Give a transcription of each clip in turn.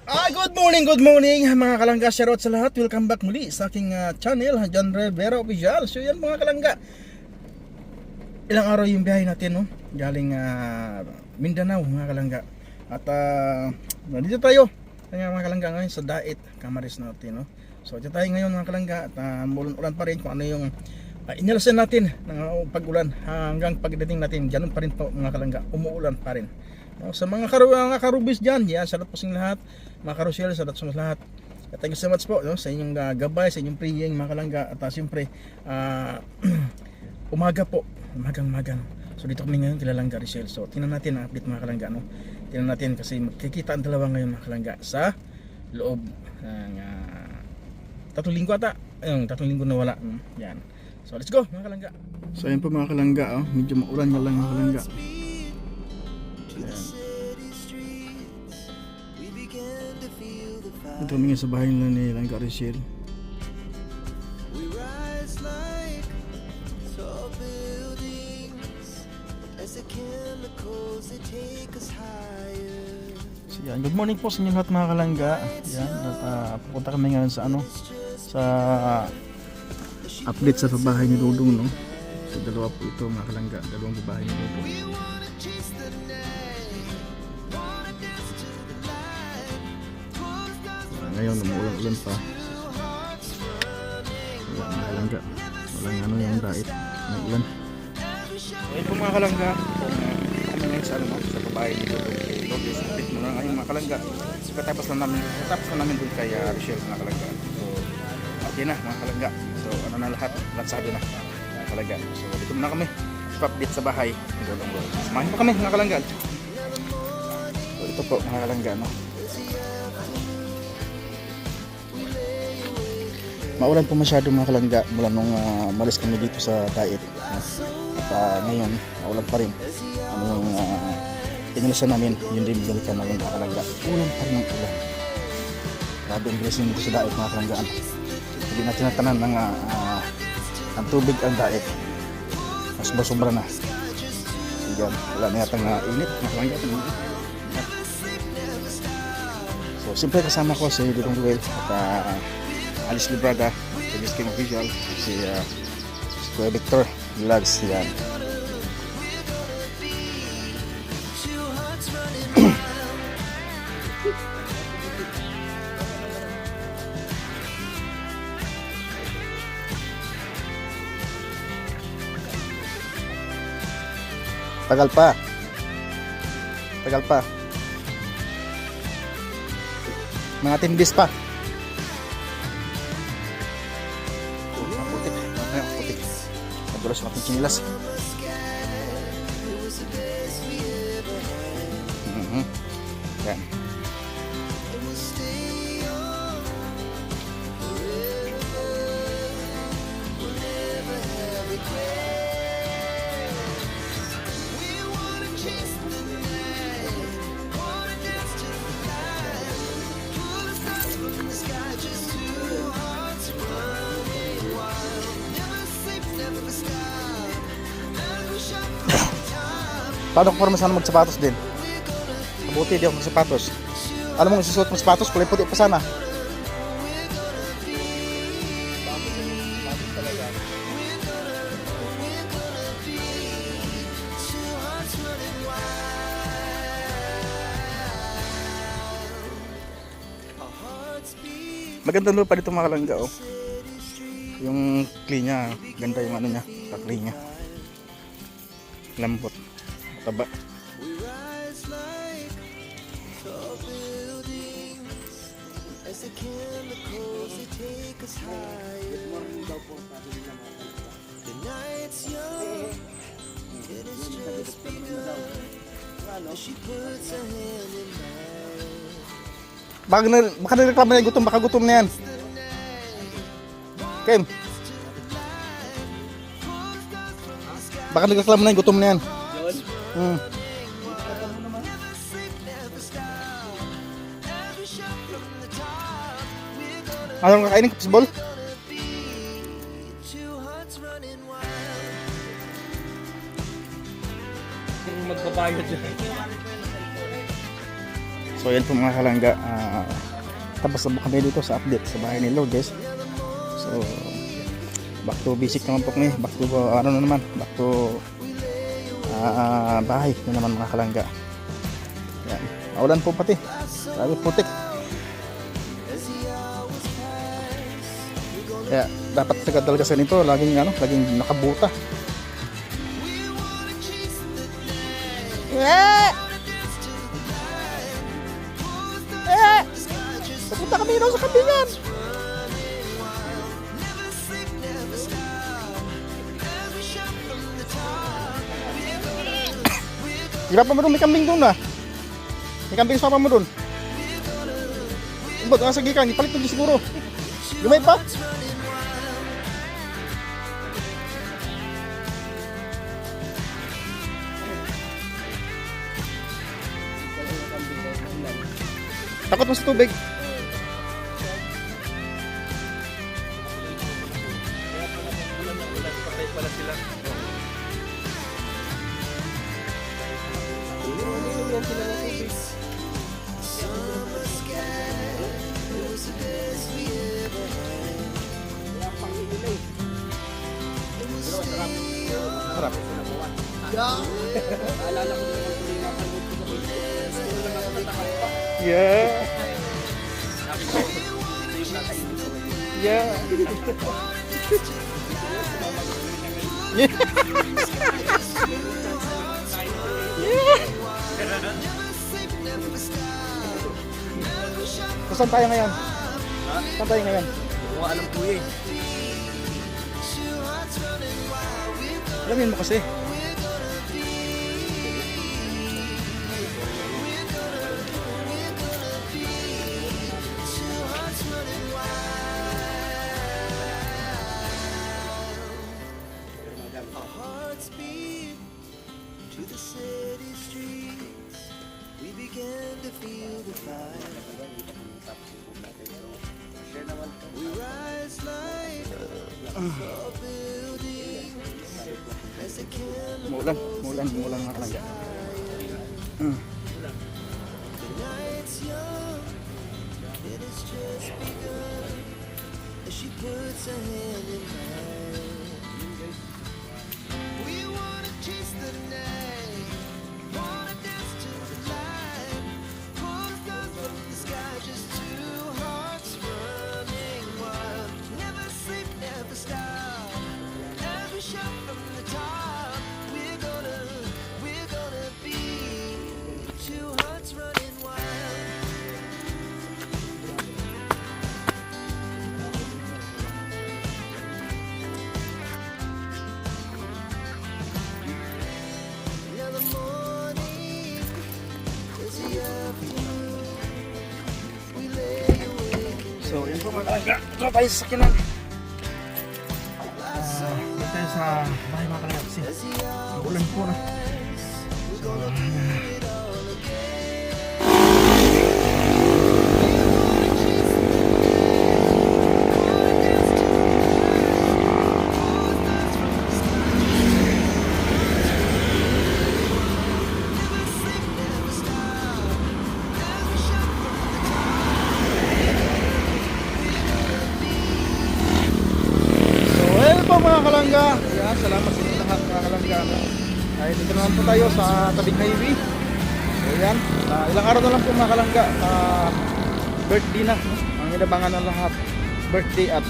Good morning mga kalangga, shoutout sa lahat. Welcome back muli sa aking channel, John Rivera Official. So yan mga kalangga, ilang araw yung biyahe natin, no? Galing Mindanao mga kalangga. At nandito tayo mga kalangga ngayon sa Dait, Camarines natin, no? So dito tayo ngayon mga kalangga. At ulan pa rin kung ano yung inalasan natin ng pag-ulan hanggang pagdating natin. Ganun pa rin po mga kalangga, umuulan pa rin. No, sa mga karubis dyan, yan, salat po sa inyong lahat. Mga karusyel, salat sa lahat. Thank you so much po, no, sa inyong gabay, sa inyong praying mga kalangga. At siyempre, umaga po, umaga. So dito kami ngayon, kilalangga Rachel. So tingnan natin ang update mga kalangga, no? Tingnan natin kasi magkikita ang dalawa ngayon mga kalangga sa loob ng 3 linggo ata. Ayun, 3 linggo na wala. Yan. So let's go mga kalangga. So ayun po mga kalangga, oh, medyo maulan nga lang mga kalangga. Ito kami nga sa bahay nila ni Langga Rachel. So yan, good morning po sa inyo lahat mga kalangga. Yan, at pupunta kami ngayon sa sa update sa bahay ni Dudong, no? So dalawa po ito mga kalangga, dalawang babae ni Dudong. Ngayon umuulan pa. Wala mga kalangga, walang yung Dait, may ulan. Ayun po mga kalangga, kami ngayon sa sa babae ni Dudong. Update mo na ngayon mga kalangga. So katapos na namin doon kay Rachel mga kalangga. So okay na mga kalangga. So ano na lahat sabi na mga kalangga. So dito muna kami update sa bahay ni Dudong. Samahin po kami mga kalangga. So ito po mga kalangga, no? Maulan po masyado mga kalangga mula nung malis kami dito sa Dait. At ngayon, maulan pa rin. Yung inalasan namin, yun din balikan namin mga kalangga. Ulan pa rin ang ulan. Grabe ang blessing dito sa Dait mga kalangga. Hindi natin natanan ng ang tubig ang Dait. Sobra na. So yan, wala na yatang init mga kalangga. So simple kasama ko si Dudong Ruel at Alice Librada, si King Official, si Kuya Victor Vlogs, yan. Tagal pa. Mga 10 days pa. Madulas natin chinilas. Yan. Paano ko sana magsapatos din? Mabuti di ako magsapatos. Alam mo, isusuot mo sapatos, kulay puti pa sana. Maganda lupa dito mga kalangga, oh. Yung clay niya, ganda yung niya, clay niya. Lambot. Taba. Baka nagreklamo na yung gutom, baka gutom na yan. Kim, baka nagreklamo na yung gutom na yan. Anong kakainin? Kapsibol? Kung magbabayad dyan. So yan po mga kalangga, tapos na po kami dito sa update sa bahay ni Lourdes. So back to basic naman po kami, back to ano na naman, back to bahay na naman mga kalangga. Yan, maulan po pati, sabi putik. Kaya dapat tagadal kasi nito, laging nakabuta. Pupunta kami daw sa kabingan. Di ba pa mo doon? May kambing doon na. May kambing sa papa mo doon. Ibot, sige ka, ipalit mo siguro. Lumay pa? Takot mo sa tubig. Sarap. Yeah. Yeah. Saan tayo ngayon? Saan tayo ngayon? Wala alam ko eh. Alamin mo kasi. Mulan mga kalangga. So, yun po mga kalangga. Ito tayo sa sakinan. Dito tayo sa bahay mga kalangga kasi ulan po na. So, mga kalangga, yan, salamat sa inyo lahat mga kalangga. Ay, dito naman po tayo sa tabing highway. So yan, ilang araw na lang po mga kalangga, birthday na, no? Ang inabangan ng lahat, birthday at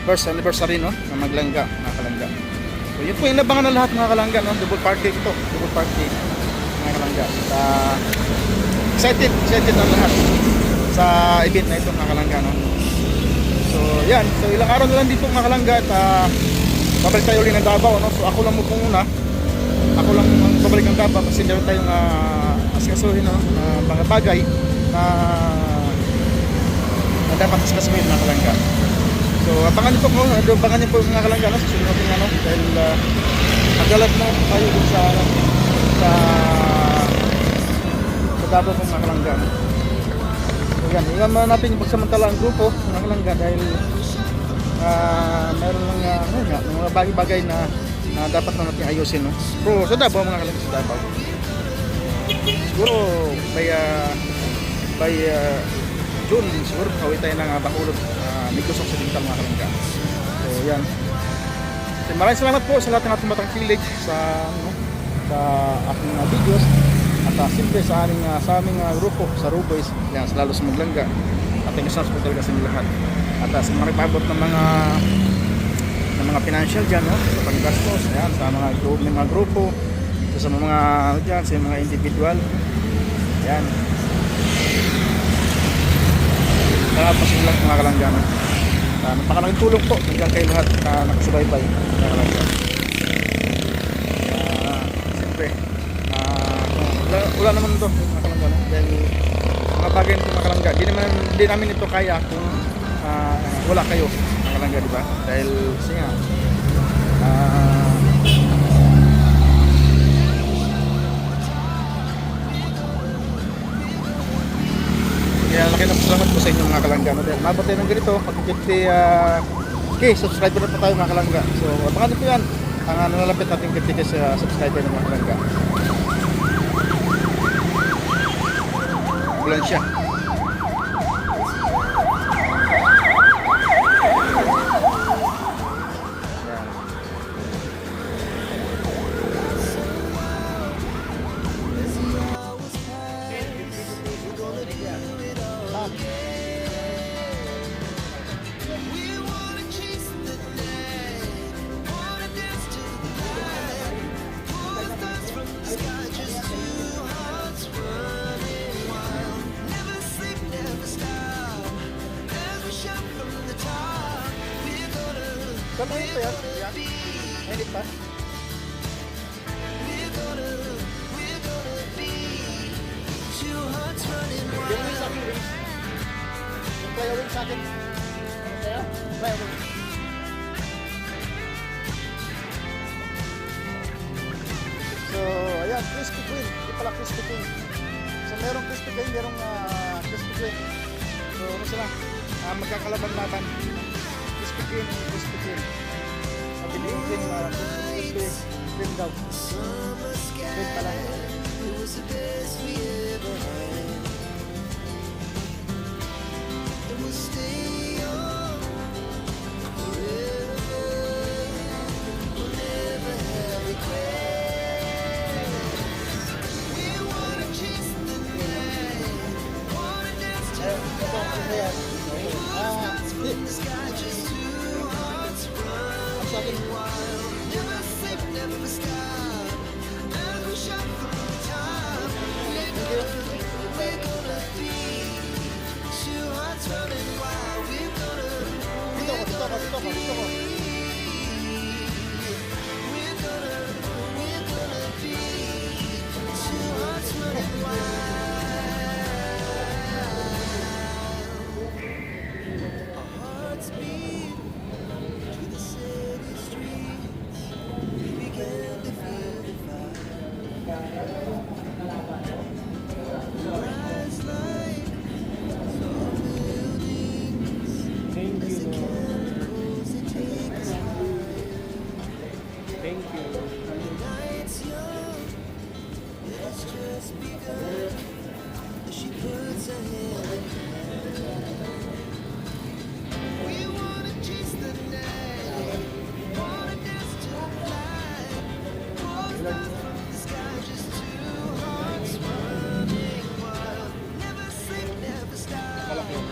first anniversary, no, ng Maglangga mga kalangga. So yun po yung inabangan ng lahat mga kalangga, no? Double party ito, double party mga kalangga. Excited ang lahat sa event na ito mga kalangga, no? So yan, so ilang araw na lang dito mga kalangga at babalik tayo ulit ng Davao, no? So ako lang muna, ako lang ang babalik ng Davao kasi meron tayong asikasuhin, no? Mga bagay na dapat asikasuhin mga kalangga. So abangan niyo po mga kalangga, no? Sa sunod natin ano, dahil magalag mo tayo dun sa Davao mga kalangga, no? Yan, ilan man natin yung pagsamantala ang grupo mga kalangga dahil meron lang mga bagay-bagay na na dapat na natin ayusin, no? Pero sa Davao, mga kalangga, sa Davao, siguro by June siguro kawin tayo ng Bacolod Negros Occidental, mga kalangga. So yan. So, maraming salamat po sa lahat ng ating matangkilig sa aking videos at siyempre sa aming grupo sa Ruboys, yan, lalo sa Maglangga. At thank you so much po talaga sa inyo lahat. At sa mga nagpabot ng mga financial dyan, no? Sa panggastos, yan, sa mga grupo, sa mga dyan, sa mga individual, yan. Salamat po sa inyo lahat, mga kalangga, no? Napakalaking tulong po hanggang kayo lahat na nakasubaybay, mga kalangga. Siyempre wala naman ito, mga kalangga, no? Dahil mga bagay nito, mga kalangga, di namin ito kaya kung wala kayo, mga kalangga, di ba? Dahil kasi nga kaya laki na salamat po sa inyo, mga kalangga, no? Dahil mabot tayo ng ganito pag 50k subscriber na po tayo, mga kalangga. So abangan po yan ang nalalapit natin 50k subscriber ng mga kalangga. Bulan siya. Saan ito yan? Edit pa? Yung wings sa akin, wings. Yung playa wings sa akin. Ano sa'yo? Playa wings. So, ayan, crispy queen. Ito pala crispy queen. So, merong crispy queen, merong crispy queen. So, ano sila? Magkakalaban-laban. Crispy queen and crispy queen. Sabi ni Queen, crispy queen daw. Queen pala. Dito ko. Malaki yung